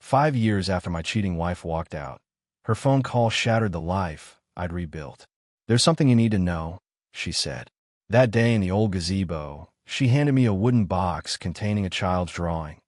5 years after my cheating wife walked out, her phone call shattered the life I'd rebuilt. "There's something you need to know," she said. That day in the old gazebo, she handed me a wooden box containing a child's drawing,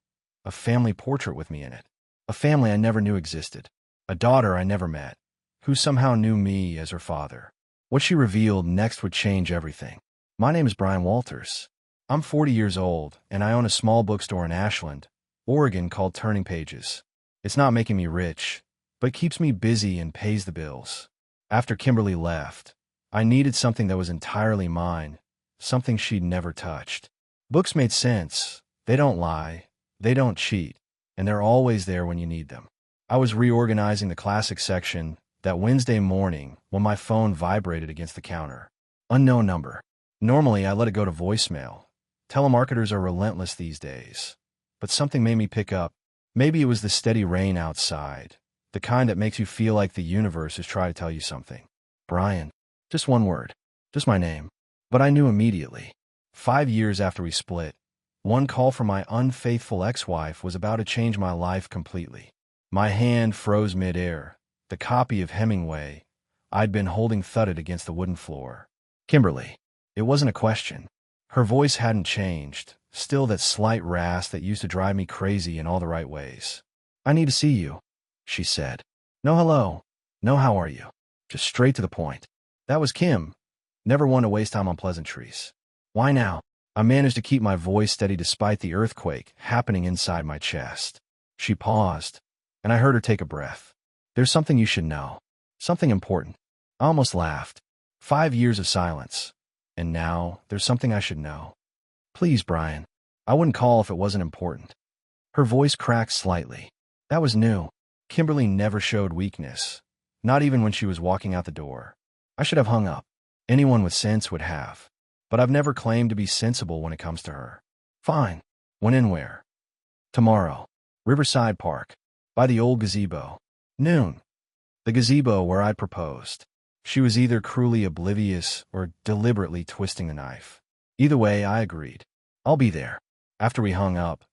a family portrait with me in it, a family I never knew existed, a daughter I never met, who somehow knew me as her father. What she revealed next would change everything. "My name is Brian Walters. I'm 40 years old, and I own a small bookstore in Ashland, Oregon called Turning Pages. It's not making me rich, but keeps me busy and pays the bills. After Kimberly left, I needed something that was entirely mine, something she'd never touched. Books made sense. They don't lie, they don't cheat, and they're always there when you need them. I was reorganizing the classic section that Wednesday morning when my phone vibrated against the counter. Unknown number. Normally, I let it go to voicemail. Telemarketers are relentless these days. But something made me pick up. Maybe it was the steady rain outside, the kind that makes you feel like the universe is trying to tell you something. "Brian." Just one word. Just my name. But I knew immediately. 5 years after we split, one call from my unfaithful ex-wife was about to change my life completely. My hand froze mid-air. The copy of Hemingway I'd been holding thudded against the wooden floor. "Kimberly." It wasn't a question. Her voice hadn't changed, still that slight rasp that used to drive me crazy in all the right ways. "I need to see you," she said. "No hello. No how are you. Just straight to the point." That was Kim. Never one to waste time on pleasantries. "Why now?" I managed to keep my voice steady despite the earthquake happening inside my chest. She paused, and I heard her take a breath. "There's something you should know. Something important." I almost laughed. 5 years of silence. And now, there's something I should know. "Please, Brian. I wouldn't call if it wasn't important." Her voice cracked slightly. That was new. Kimberly never showed weakness, not even when she was walking out the door. I should have hung up. Anyone with sense would have. But I've never claimed to be sensible when it comes to her. "Fine. When and where?" "Tomorrow. Riverside Park. By the old gazebo. Noon." The gazebo where I'd proposed. She was either cruelly oblivious or deliberately twisting the knife. Either way, I agreed. "I'll be there." After we hung up,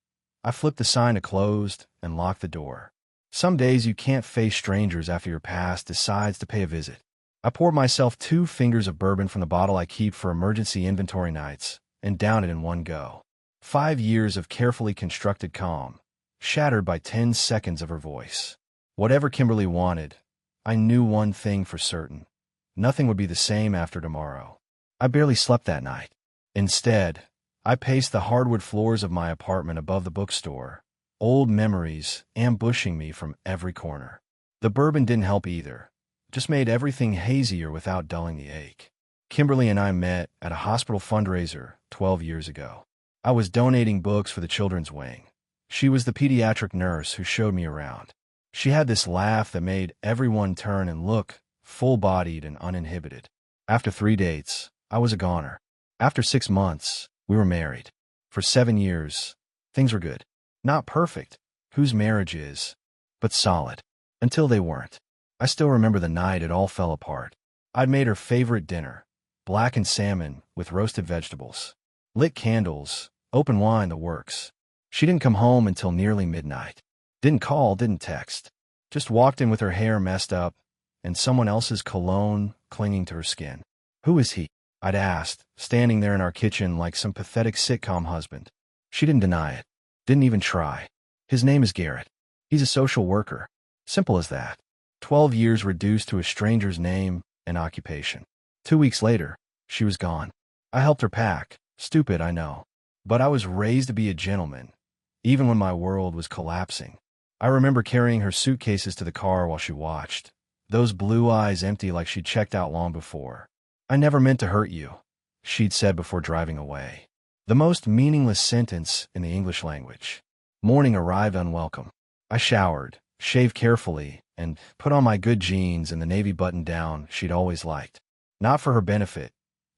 I flipped the sign to closed and locked the door. Some days you can't face strangers after your past decides to pay a visit. I poured myself 2 fingers of bourbon from the bottle I keep for emergency inventory nights and downed it in one go. 5 years of carefully constructed calm, shattered by 10 seconds of her voice. Whatever Kimberly wanted, I knew one thing for certain. Nothing would be the same after tomorrow. I barely slept that night. Instead, I paced the hardwood floors of my apartment above the bookstore, old memories ambushing me from every corner. The bourbon didn't help either, just made everything hazier without dulling the ache. Kimberly and I met at a hospital fundraiser 12 years ago. I was donating books for the children's wing. She was the pediatric nurse who showed me around. She had this laugh that made everyone turn and look, full-bodied and uninhibited. After 3 dates, I was a goner. After 6 months, we were married. For 7 years, things were good. Not perfect, whose marriage is, but solid. Until they weren't. I still remember the night it all fell apart. I'd made her favorite dinner, blackened salmon with roasted vegetables. Lit candles, open wine, the works. She didn't come home until nearly midnight. Didn't call, didn't text. Just walked in with her hair messed up and someone else's cologne clinging to her skin. "Who is he?" I'd asked, standing there in our kitchen like some pathetic sitcom husband. She didn't deny it. Didn't even try. "His name is Garrett. He's a social worker." Simple as that. 12 years reduced to a stranger's name and occupation. 2 weeks later, she was gone. I helped her pack. Stupid, I know. But I was raised to be a gentleman, even when my world was collapsing. I remember carrying her suitcases to the car while she watched, those blue eyes empty like she'd checked out long before. "I never meant to hurt you," she'd said before driving away. The most meaningless sentence in the English language. Morning arrived unwelcome. I showered, shaved carefully, and put on my good jeans and the navy button-down she'd always liked. Not for her benefit,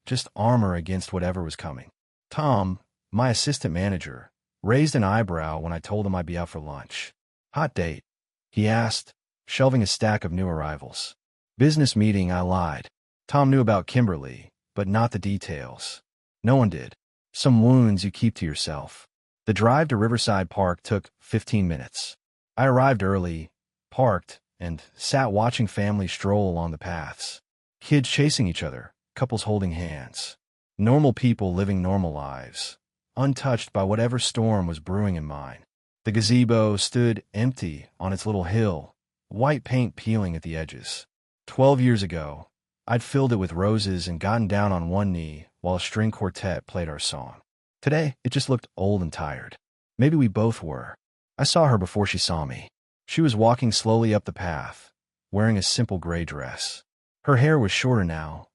just armor against whatever was coming. Tom, my assistant manager, raised an eyebrow when I told him I'd be out for lunch. "Hot date?" he asked, shelving a stack of new arrivals. "Business meeting," I lied. Tom knew about Kimberly, but not the details. No one did. Some wounds you keep to yourself. The drive to Riverside Park took 15 minutes. I arrived early, parked, and sat watching families stroll along the paths. Kids chasing each other, couples holding hands. Normal people living normal lives, untouched by whatever storm was brewing in mine. The gazebo stood empty on its little hill, white paint peeling at the edges. 12 years ago, I'd filled it with roses and gotten down on one knee while a string quartet played our song. Today, it just looked old and tired. Maybe we both were. I saw her before she saw me. She was walking slowly up the path, wearing a simple gray dress. Her hair was shorter now,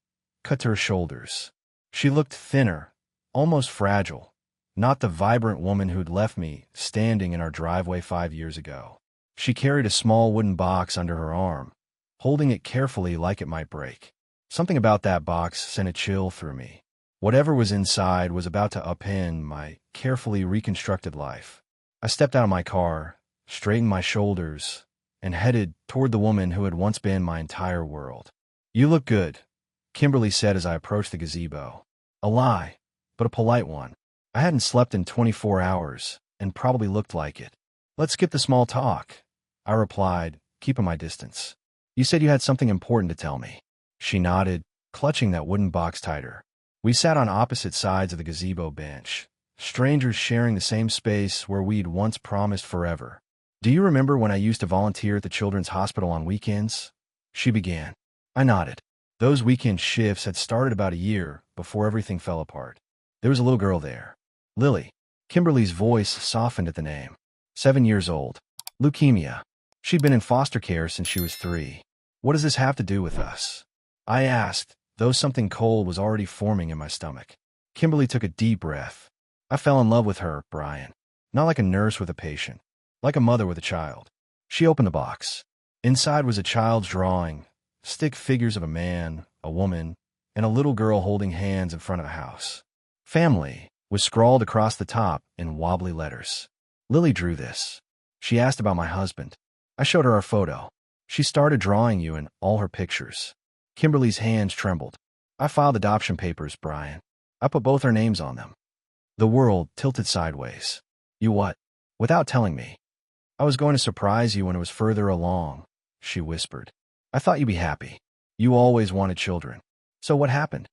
cut to her shoulders. She looked thinner, almost fragile, not the vibrant woman who'd left me standing in our driveway 5 years ago. She carried a small wooden box under her arm, holding it carefully like it might break. Something about that box sent a chill through me. Whatever was inside was about to upend my carefully reconstructed life. I stepped out of my car, straightened my shoulders, and headed toward the woman who had once been my entire world. "You look good," Kimberly said as I approached the gazebo. A lie, but a polite one. I hadn't slept in 24 hours, and probably looked like it. "Let's skip the small talk," I replied, keeping my distance. "You said you had something important to tell me." She nodded, clutching that wooden box tighter. We sat on opposite sides of the gazebo bench, strangers sharing the same space where we'd once promised forever. "Do you remember when I used to volunteer at the children's hospital on weekends?" She began. I nodded. Those weekend shifts had started about a year before everything fell apart. There was a little girl there. Lily. Kimberly's voice softened at the name. 7 years old. Leukemia. She'd been in foster care since she was 3. "What does this have to do with us?" I asked, though something cold was already forming in my stomach. Kimberly took a deep breath. "I fell in love with her, Brian. Not like a nurse with a patient. Like a mother with a child." She opened the box. Inside was a child's drawing, stick figures of a man, a woman, and a little girl holding hands in front of a house. "Family" was scrawled across the top in wobbly letters. "Lily drew this." She asked about my husband. I showed her our photo. She started drawing you in all her pictures. Kimberly's hands trembled. "I filed adoption papers, Brian. I put both our names on them." The world tilted sideways. "You what?" "Without telling me." "I was going to surprise you when it was further along," she whispered. "I thought you'd be happy. You always wanted children. So what happened?"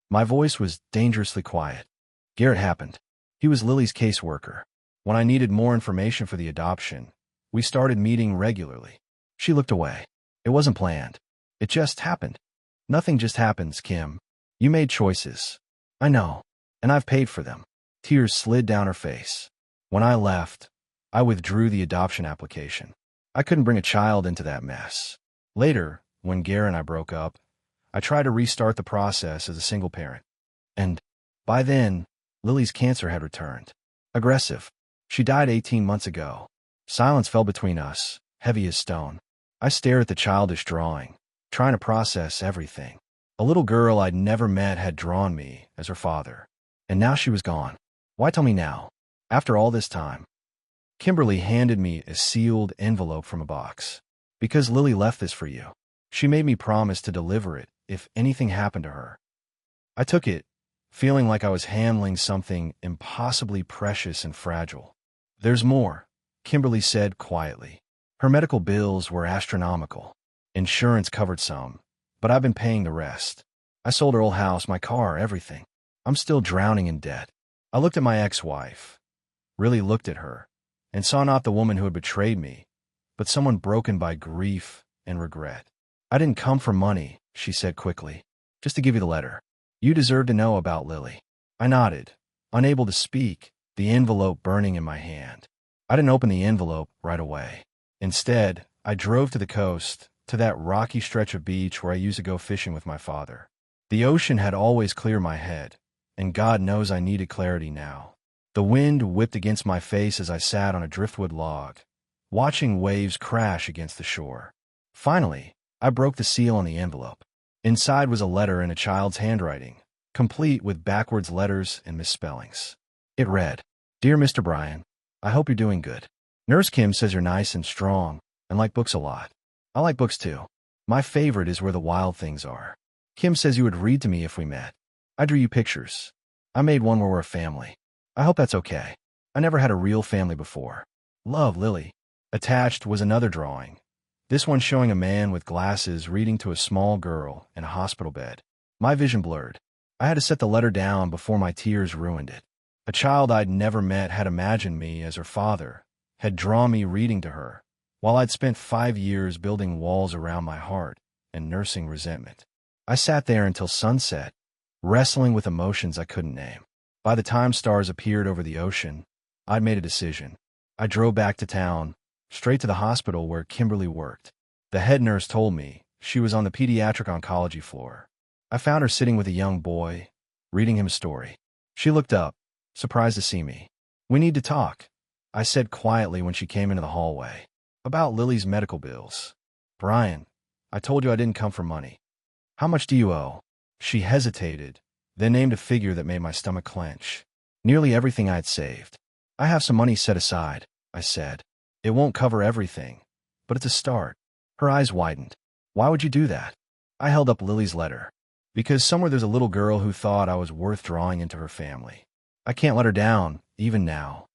My voice was dangerously quiet. Garrett happened. He was Lily's caseworker. When I needed more information for the adoption, we started meeting regularly. She looked away. "It wasn't planned. It just happened." "Nothing just happens, Kim. You made choices." "I know, and I've paid for them." Tears slid down her face. When I left, I withdrew the adoption application. I couldn't bring a child into that mess. Later, when Garrett and I broke up, I tried to restart the process as a single parent. And by then, Lily's cancer had returned. Aggressive. She died 18 months ago. Silence fell between us, heavy as stone. I stared at the childish drawing, trying to process everything. A little girl I'd never met had drawn me as her father. And now she was gone. Why tell me now? After all this time? Kimberly handed me a sealed envelope from a box. "Because Lily left this for you. She made me promise to deliver it if anything happened to her." I took it, feeling like I was handling something impossibly precious and fragile. "There's more," Kimberly said quietly. Her medical bills were astronomical. Insurance covered some, but I've been paying the rest. I sold her old house, my car, everything. I'm still drowning in debt. I looked at my ex-wife, really looked at her, and saw not the woman who had betrayed me, but someone broken by grief and regret. "I didn't come for money," she said quickly, "just to give you the letter. You deserve to know about Lily." I nodded, unable to speak, the envelope burning in my hand. I didn't open the envelope right away. Instead, I drove to the coast, to that rocky stretch of beach where I used to go fishing with my father. The ocean had always cleared my head, and God knows I needed clarity now. The wind whipped against my face as I sat on a driftwood log, watching waves crash against the shore. Finally, I broke the seal on the envelope. Inside was a letter in a child's handwriting, complete with backwards letters and misspellings. It read, "Dear Mr. Bryan, I hope you're doing good. Nurse Kim says you're nice and strong and like books a lot. I like books too. My favorite is Where the Wild Things Are. Kim says you would read to me if we met. I drew you pictures. I made one where we're a family. I hope that's okay. I never had a real family before. Love, Lily." Attached was another drawing, this one showing a man with glasses reading to a small girl in a hospital bed. My vision blurred. I had to set the letter down before my tears ruined it. A child I'd never met had imagined me as her father, had drawn me reading to her, while I'd spent 5 years building walls around my heart and nursing resentment. I sat there until sunset, wrestling with emotions I couldn't name. By the time stars appeared over the ocean, I'd made a decision. I drove back to town, straight to the hospital where Kimberly worked. The head nurse told me she was on the pediatric oncology floor. I found her sitting with a young boy, reading him a story. She looked up, surprised to see me. "We need to talk," I said quietly when she came into the hallway. "About Lily's medical bills." "Brian, I told you I didn't come for money. How much do you owe?" She hesitated, then named a figure that made my stomach clench. "Nearly everything I'd saved." "I have some money set aside," I said. "It won't cover everything, but it's a start." Her eyes widened. "Why would you do that?" I held up Lily's letter. "Because somewhere there's a little girl who thought I was worth drawing into her family. I can't let her down, even now."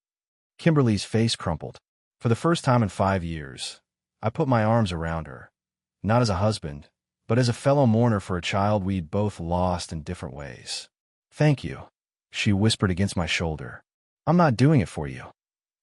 Kimberly's face crumpled. For the first time in 5 years, I put my arms around her, not as a husband, but as a fellow mourner for a child we'd both lost in different ways. "Thank you," she whispered against my shoulder. "I'm not doing it for you,"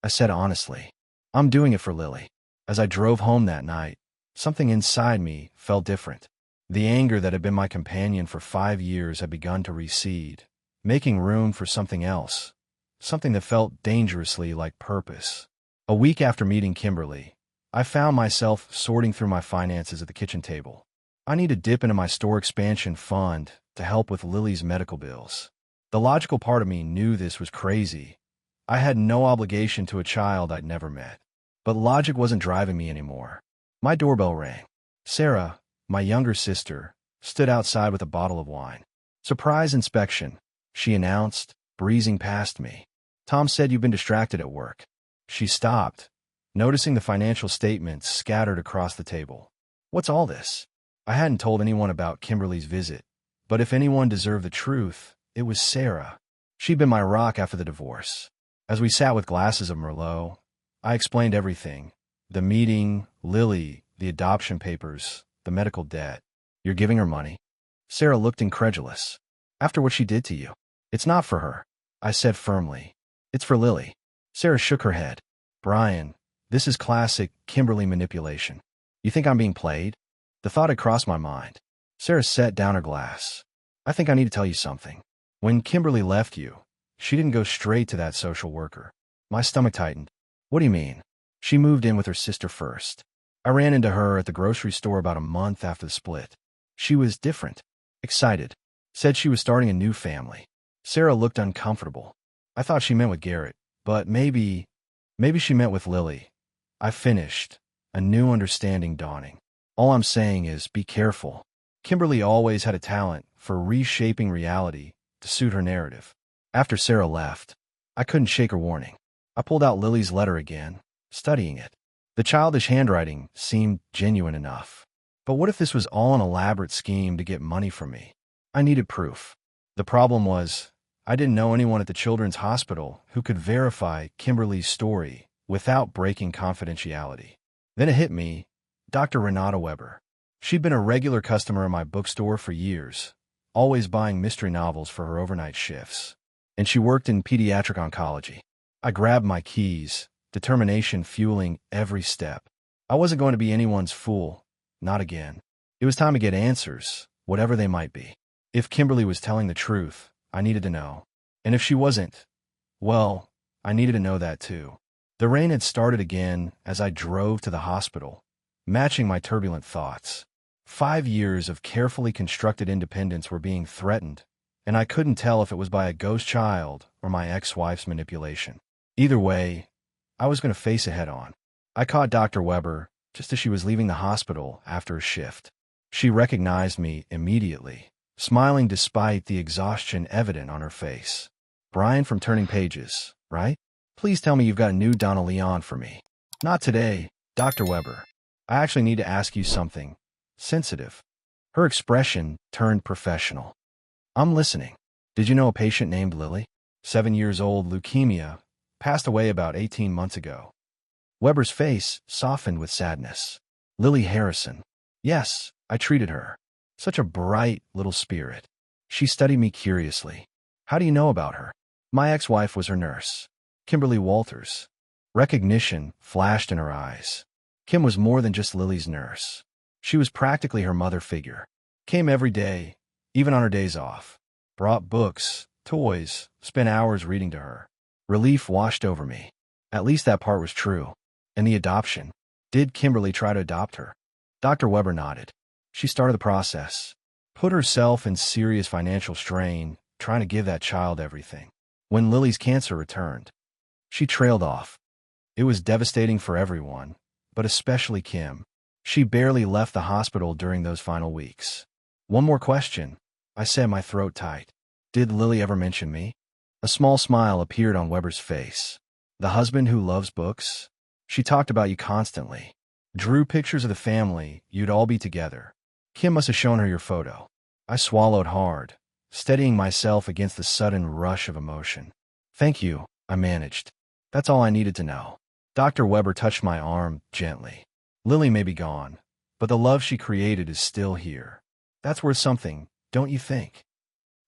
I said honestly. "I'm doing it for Lily." As I drove home that night, something inside me felt different. The anger that had been my companion for 5 years had begun to recede, making room for something else, something that felt dangerously like purpose. A week after meeting Kimberly, I found myself sorting through my finances at the kitchen table. I need to dip into my store expansion fund to help with Lily's medical bills. The logical part of me knew this was crazy. I had no obligation to a child I'd never met. But logic wasn't driving me anymore. My doorbell rang. Sarah, my younger sister, stood outside with a bottle of wine. "Surprise inspection," she announced, breezing past me. "Tom said you've been distracted at work." She stopped, noticing the financial statements scattered across the table. "What's all this?" I hadn't told anyone about Kimberly's visit, but if anyone deserved the truth, it was Sarah. She'd been my rock after the divorce. As we sat with glasses of Merlot, I explained everything. The meeting, Lily, the adoption papers, the medical debt. "You're giving her money?" Sarah looked incredulous. "After what she did to you." "It's not for her," I said firmly. "It's for Lily." Sarah shook her head. "Brian, this is classic Kimberly manipulation. You think I'm being played?" The thought had crossed my mind. Sarah set down her glass. "I think I need to tell you something. When Kimberly left you, she didn't go straight to that social worker." My stomach tightened. "What do you mean?" "She moved in with her sister first. I ran into her at the grocery store about a month after the split. She was different, excited, said she was starting a new family." Sarah looked uncomfortable. I thought she meant with Garrett, but maybe she meant with Lily. I finished, a new understanding dawning. "All I'm saying is be careful." Kimberly always had a talent for reshaping reality to suit her narrative. After Sarah left, I couldn't shake her warning. I pulled out Lily's letter again, studying it. The childish handwriting seemed genuine enough. But what if this was all an elaborate scheme to get money from me? I needed proof. The problem was, I didn't know anyone at the children's hospital who could verify Kimberly's story without breaking confidentiality. Then it hit me, Dr. Renata Weber. She'd been a regular customer in my bookstore for years, always buying mystery novels for her overnight shifts. And she worked in pediatric oncology. I grabbed my keys, determination fueling every step. I wasn't going to be anyone's fool, not again. It was time to get answers, whatever they might be. If Kimberly was telling the truth, I needed to know. And if she wasn't, well, I needed to know that too. The rain had started again as I drove to the hospital, matching my turbulent thoughts. 5 years of carefully constructed independence were being threatened, and I couldn't tell if it was by a ghost child or my ex-wife's manipulation. Either way, I was going to face it head-on. I caught Dr. Weber just as she was leaving the hospital after a shift. She recognized me immediately, smiling despite the exhaustion evident on her face. "Brian from Turning Pages, right? Please tell me you've got a new Donna Leon for me." "Not today, Dr. Weber. I actually need to ask you something sensitive." Her expression turned professional. "I'm listening. Did you know a patient named Lily? 7 years old, leukemia, passed away about 18 months ago." Weber's face softened with sadness. Lily Harrison. Yes, I treated her. Such a bright little spirit. She studied me curiously. How do you know about her? My ex-wife was her nurse. Kimberly Walters. Recognition flashed in her eyes. Kim was more than just Lily's nurse. She was practically her mother figure. Came every day, even on her days off. Brought books, toys, spent hours reading to her. Relief washed over me. At least that part was true. And the adoption. Did Kimberly try to adopt her? Dr. Weber nodded. She started the process. Put herself in serious financial strain, trying to give that child everything. When Lily's cancer returned, she trailed off. It was devastating for everyone, but especially Kim. She barely left the hospital during those final weeks. One more question. I said, my throat tight. Did Lily ever mention me? A small smile appeared on Weber's face. The husband who loves books? She talked about you constantly. Drew pictures of the family, you'd all be together. Kim must have shown her your photo. I swallowed hard, steadying myself against the sudden rush of emotion. Thank you, I managed. That's all I needed to know. Dr. Weber touched my arm gently. Lily may be gone, but the love she created is still here. That's worth something, don't you think?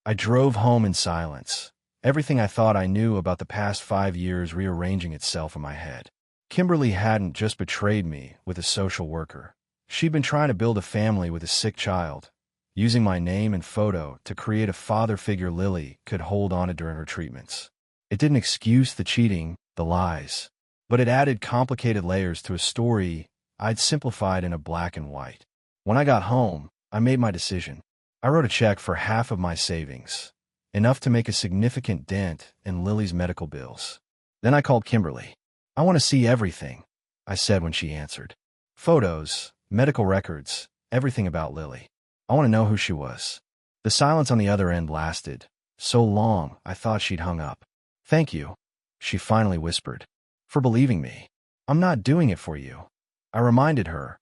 I drove home in silence, everything I thought I knew about the past 5 years rearranging itself in my head. Kimberly hadn't just betrayed me with a social worker. She'd been trying to build a family with a sick child, using my name and photo to create a father figure Lily could hold on to during her treatments. It didn't excuse the cheating, the lies, but it added complicated layers to a story I'd simplified in a black and white. When I got home, I made my decision. I wrote a check for half of my savings, enough to make a significant dent in Lily's medical bills. Then I called Kimberly. I want to see everything, I said when she answered. Photos, medical records, everything about Lily. I want to know who she was. The silence on the other end lasted so long I thought she'd hung up. Thank you, she finally whispered, for believing me. I'm not doing it for you, I reminded her,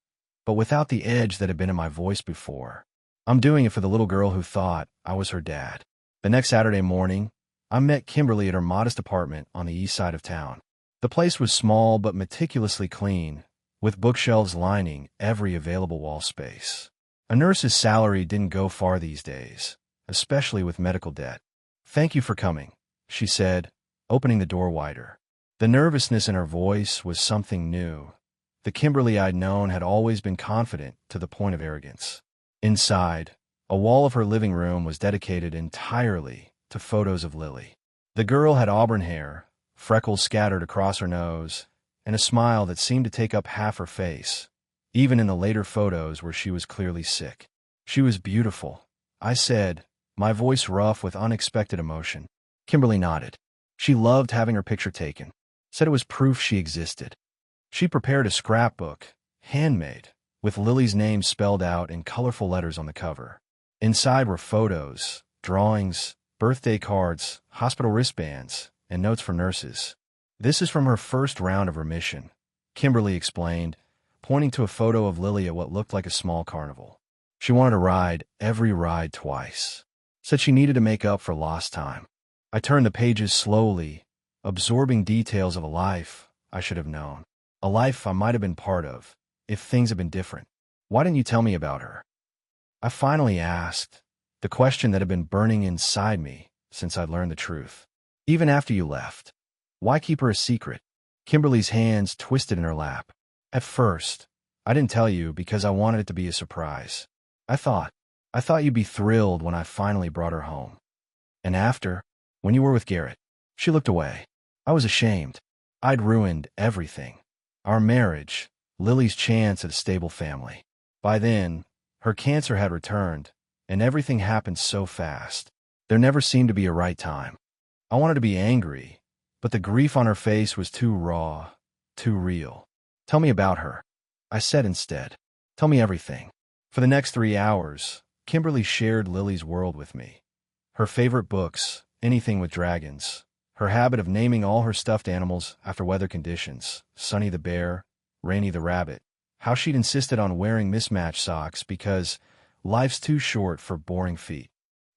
but without the edge that had been in my voice before. I'm doing it for the little girl who thought I was her dad. The next Saturday morning, I met Kimberly at her modest apartment on the east side of town. The place was small but meticulously clean, with bookshelves lining every available wall space. A nurse's salary didn't go far these days, especially with medical debt. Thank you for coming, she said, opening the door wider. The nervousness in her voice was something new. The Kimberly I'd known had always been confident to the point of arrogance. Inside, a wall of her living room was dedicated entirely to photos of Lily. The girl had auburn hair, freckles scattered across her nose, and a smile that seemed to take up half her face, even in the later photos where she was clearly sick. She was beautiful, I said, my voice rough with unexpected emotion. Kimberly nodded. She loved having her picture taken, said it was proof she existed. She prepared a scrapbook, handmade, with Lily's name spelled out in colorful letters on the cover. Inside were photos, drawings, birthday cards, hospital wristbands, and notes for nurses. This is from her first round of remission, Kimberly explained, pointing to a photo of Lily at what looked like a small carnival. She wanted to ride every ride twice. Said she needed to make up for lost time. I turned the pages slowly, absorbing details of a life I should have known. A life I might have been part of, if things had been different. Why didn't you tell me about her? I finally asked, the question that had been burning inside me since I'd learned the truth. Even after you left. Why keep her a secret? Kimberly's hands twisted in her lap. At first, I didn't tell you because I wanted it to be a surprise. I thought you'd be thrilled when I finally brought her home. And after, when you were with Garrett. She looked away. I was ashamed. I'd ruined everything. Our marriage, Lily's chance at a stable family. By then, her cancer had returned, and everything happened so fast. There never seemed to be a right time. I wanted to be angry, but the grief on her face was too raw, too real. Tell me about her, I said instead. Tell me everything. For the next 3 hours, Kimberly shared Lily's world with me. Her favorite books, anything with dragons. Her habit of naming all her stuffed animals after weather conditions, Sunny the bear, Rainy the rabbit. How she'd insisted on wearing mismatched socks because life's too short for boring feet.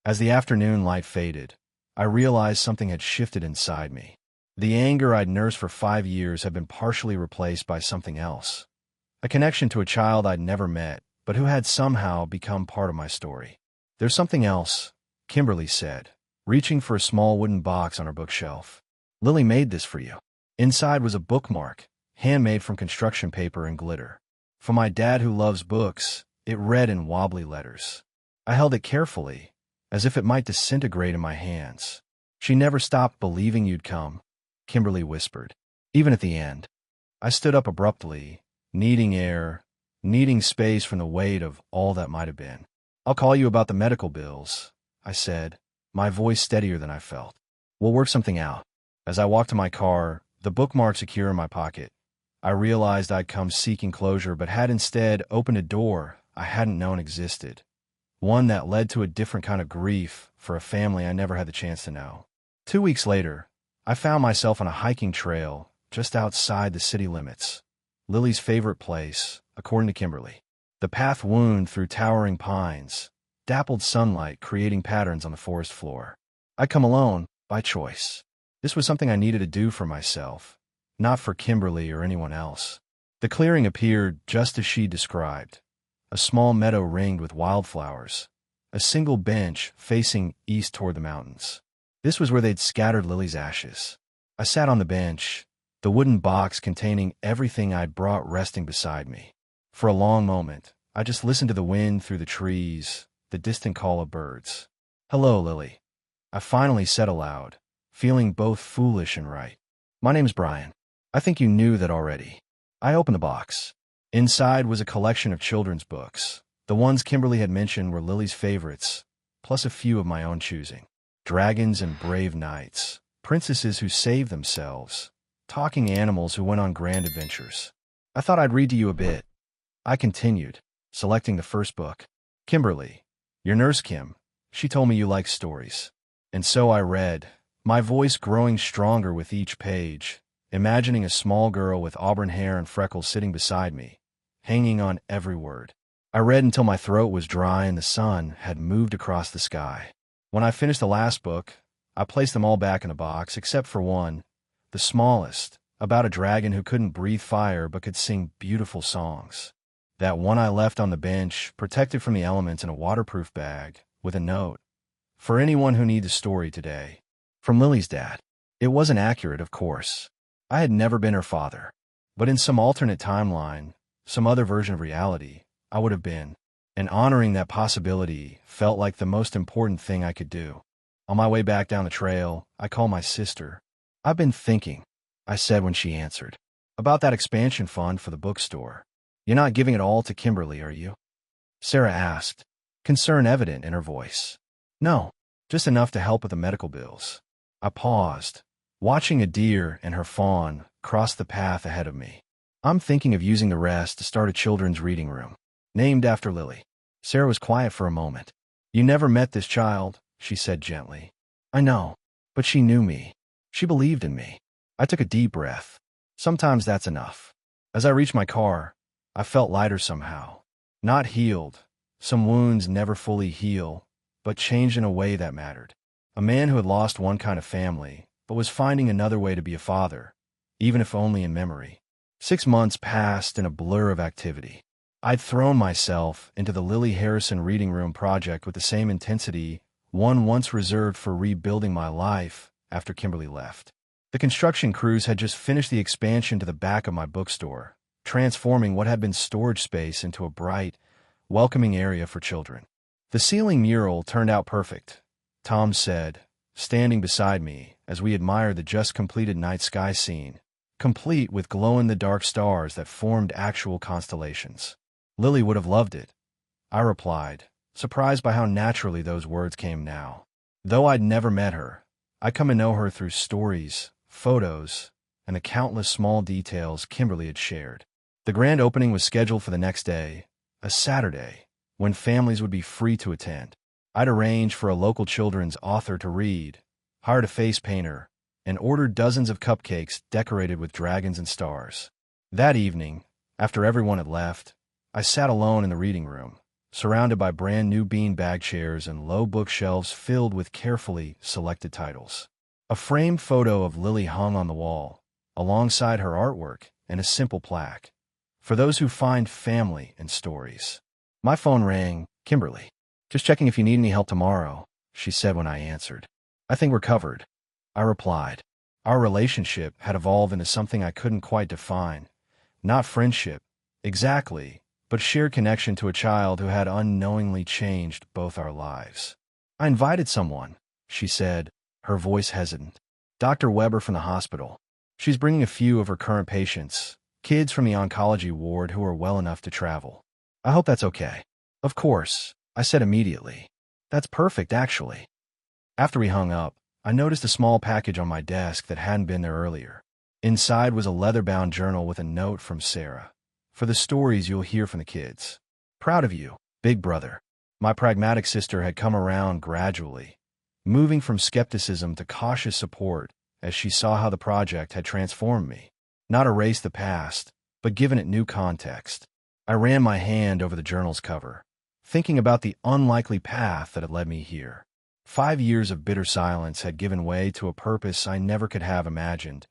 As the afternoon light faded, I realized something had shifted inside me. The anger I'd nursed for 5 years had been partially replaced by something else. A connection to a child I'd never met, but who had somehow become part of my story. "There's something else," Kimberly said, reaching for a small wooden box on her bookshelf. "Lily made this for you." Inside was a bookmark, handmade from construction paper and glitter. "For my dad who loves books," it read in wobbly letters. I held it carefully, as if it might disintegrate in my hands. "She never stopped believing you'd come," Kimberly whispered. "Even at the end." I stood up abruptly, needing air, needing space from the weight of all that might have been. "I'll call you about the medical bills," I said, my voice steadier than I felt. "We'll work something out." As I walked to my car, the bookmark secure in my pocket, I realized I'd come seeking closure but had instead opened a door I hadn't known existed. One that led to a different kind of grief for a family I never had the chance to know. 2 weeks later, I found myself on a hiking trail just outside the city limits. Lily's favorite place, according to Kimberly. The path wound through towering pines, dappled sunlight creating patterns on the forest floor. I'd come alone, by choice. This was something I needed to do for myself, not for Kimberly or anyone else. The clearing appeared just as she described. A small meadow ringed with wildflowers, a single bench facing east toward the mountains. This was where they'd scattered Lily's ashes. I sat on the bench, the wooden box containing everything I'd brought resting beside me. For a long moment, I just listened to the wind through the trees, the distant call of birds. "Hello, Lily," I finally said aloud, feeling both foolish and right. "My name's Brian. I think you knew that already." I opened the box. Inside was a collection of children's books. The ones Kimberly had mentioned were Lily's favorites, plus a few of my own choosing. Dragons and brave knights, princesses who saved themselves, talking animals who went on grand adventures. "I thought I'd read to you a bit," I continued, selecting the first book. "Kimberly, your nurse Kim, she told me you like stories." And so I read, my voice growing stronger with each page, imagining a small girl with auburn hair and freckles sitting beside me, hanging on every word. I read until my throat was dry and the sun had moved across the sky. When I finished the last book, I placed them all back in a box, except for one, the smallest, about a dragon who couldn't breathe fire but could sing beautiful songs. That one I left on the bench, protected from the elements in a waterproof bag, with a note. "For anyone who needs a story today." From Lily's dad. It wasn't accurate, of course. I had never been her father. But in some alternate timeline, some other version of reality, I would have been. And honoring that possibility felt like the most important thing I could do. On my way back down the trail, I called my sister. "I've been thinking," I said when she answered, "about that expansion fund for the bookstore. You're not giving it all to Kimberly, are you?" Sarah asked, concern evident in her voice. "No, just enough to help with the medical bills." I paused, watching a deer and her fawn cross the path ahead of me. "I'm thinking of using the rest to start a children's reading room, named after Lily." Sarah was quiet for a moment. "You never met this child," she said gently. "I know, but she knew me. She believed in me." I took a deep breath. Sometimes that's enough. As I reached my car, I felt lighter somehow. Not healed. Some wounds never fully heal, but changed in a way that mattered. A man who had lost one kind of family, but was finding another way to be a father, even if only in memory. 6 months passed in a blur of activity. I'd thrown myself into the Lily Harrison Reading Room project with the same intensity one once reserved for rebuilding my life after Kimberly left. The construction crews had just finished the expansion to the back of my bookstore, transforming what had been storage space into a bright, welcoming area for children. The ceiling mural turned out perfect, Tom said, standing beside me as we admired the just-completed night sky scene, complete with glow-in-the-dark stars that formed actual constellations. "Lily would have loved it," I replied, surprised by how naturally those words came now. Though I'd never met her, I'd come to know her through stories, photos, and the countless small details Kimberly had shared. The grand opening was scheduled for the next day, a Saturday, when families would be free to attend. I'd arranged for a local children's author to read, hired a face painter, and ordered dozens of cupcakes decorated with dragons and stars. That evening, after everyone had left, I sat alone in the reading room, surrounded by brand new beanbag chairs and low bookshelves filled with carefully selected titles. A framed photo of Lily hung on the wall, alongside her artwork and a simple plaque. For those who find family in stories. My phone rang. Kimberly. Just checking if you need any help tomorrow, she said when I answered. I think we're covered, I replied. Our relationship had evolved into something I couldn't quite define. Not friendship, exactly, but shared connection to a child who had unknowingly changed both our lives. I invited someone, she said, her voice hesitant. Dr. Weber from the hospital. She's bringing a few of her current patients, kids from the oncology ward who are well enough to travel. I hope that's okay. Of course, I said immediately. That's perfect, actually. After we hung up, I noticed a small package on my desk that hadn't been there earlier. Inside was a leather-bound journal with a note from Sarah. For the stories you'll hear from the kids. Proud of you, big brother. My pragmatic sister had come around gradually, moving from skepticism to cautious support as she saw how the project had transformed me. Not erased the past, but given it new context. I ran my hand over the journal's cover, thinking about the unlikely path that had led me here. 5 years of bitter silence had given way to a purpose I never could have imagined.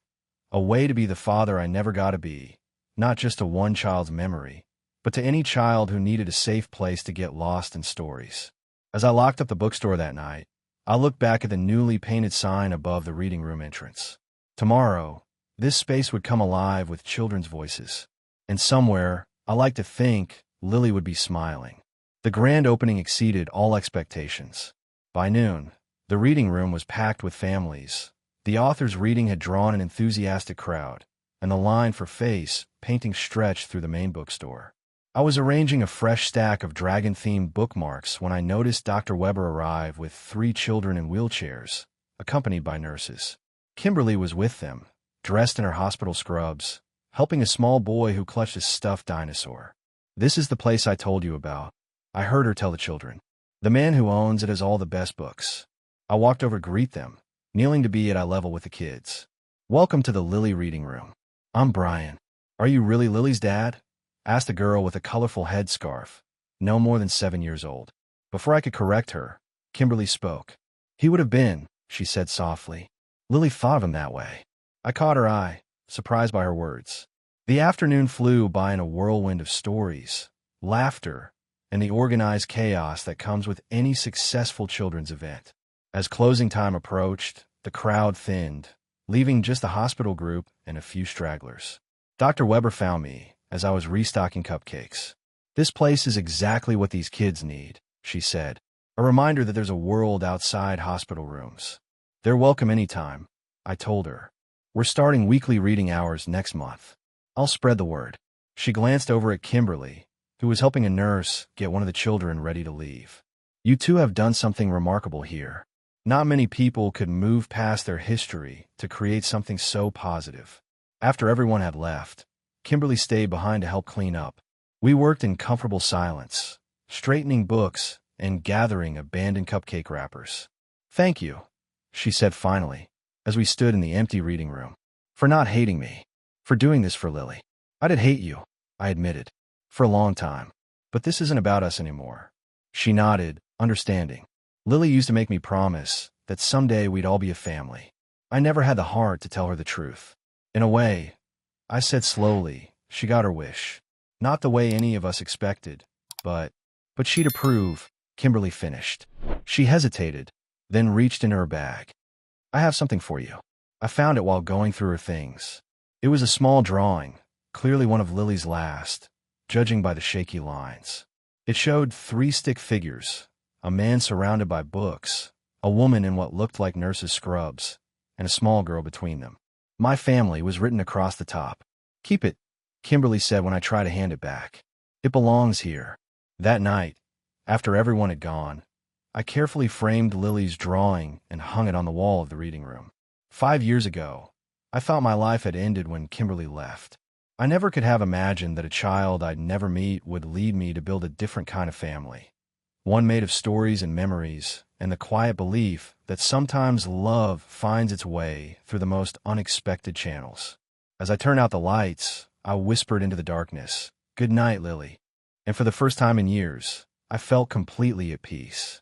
A way to be the father I never got to be, not just to one child's memory, but to any child who needed a safe place to get lost in stories. As I locked up the bookstore that night, I looked back at the newly painted sign above the reading room entrance. Tomorrow, this space would come alive with children's voices. And somewhere, I like to think, Lily would be smiling. The grand opening exceeded all expectations. By noon, the reading room was packed with families. The author's reading had drawn an enthusiastic crowd, and the line for face painting stretched through the main bookstore. I was arranging a fresh stack of dragon-themed bookmarks when I noticed Dr. Weber arrive with 3 children in wheelchairs, accompanied by nurses. Kimberly was with them, dressed in her hospital scrubs, helping a small boy who clutched a stuffed dinosaur. This is the place I told you about, I heard her tell the children. The man who owns it has all the best books. I walked over to greet them, kneeling to be at eye level with the kids. Welcome to the Lily reading room. I'm Brian. Are you really Lily's dad? Asked a girl with a colorful headscarf, no more than 7 years old. Before I could correct her, Kimberly spoke. He would have been, she said softly. Lily thought of him that way. I caught her eye, surprised by her words. The afternoon flew by in a whirlwind of stories, laughter, and the organized chaos that comes with any successful children's event. As closing time approached, the crowd thinned, leaving just the hospital group and a few stragglers. Dr. Weber found me as I was restocking cupcakes. This place is exactly what these kids need, she said. A reminder that there's a world outside hospital rooms. They're welcome anytime, I told her. We're starting weekly reading hours next month. I'll spread the word. She glanced over at Kimberly, who was helping a nurse get one of the children ready to leave. You two have done something remarkable here. Not many people could move past their history to create something so positive. After everyone had left, Kimberly stayed behind to help clean up. We worked in comfortable silence, straightening books and gathering abandoned cupcake wrappers. Thank you, she said finally, as we stood in the empty reading room. For not hating me. For doing this for Lily. I did hate you, I admitted. For a long time. But this isn't about us anymore. She nodded, understanding. Lily used to make me promise that someday we'd all be a family. I never had the heart to tell her the truth. In a way, I said slowly, she got her wish. Not the way any of us expected, but she'd approve, Kimberly finished. She hesitated, then reached into her bag. I have something for you. I found it while going through her things. It was a small drawing, clearly one of Lily's last, judging by the shaky lines. It showed 3 stick figures, a man surrounded by books, a woman in what looked like nurse's scrubs, and a small girl between them. My family was written across the top. Keep it, Kimberly said when I tried to hand it back. It belongs here. That night, after everyone had gone, I carefully framed Lily's drawing and hung it on the wall of the reading room. 5 years ago, I thought my life had ended when Kimberly left. I never could have imagined that a child I'd never meet would lead me to build a different kind of family. One made of stories and memories, and the quiet belief that sometimes love finds its way through the most unexpected channels. As I turned out the lights, I whispered into the darkness, "Good night, Lily." And for the first time in years, I felt completely at peace.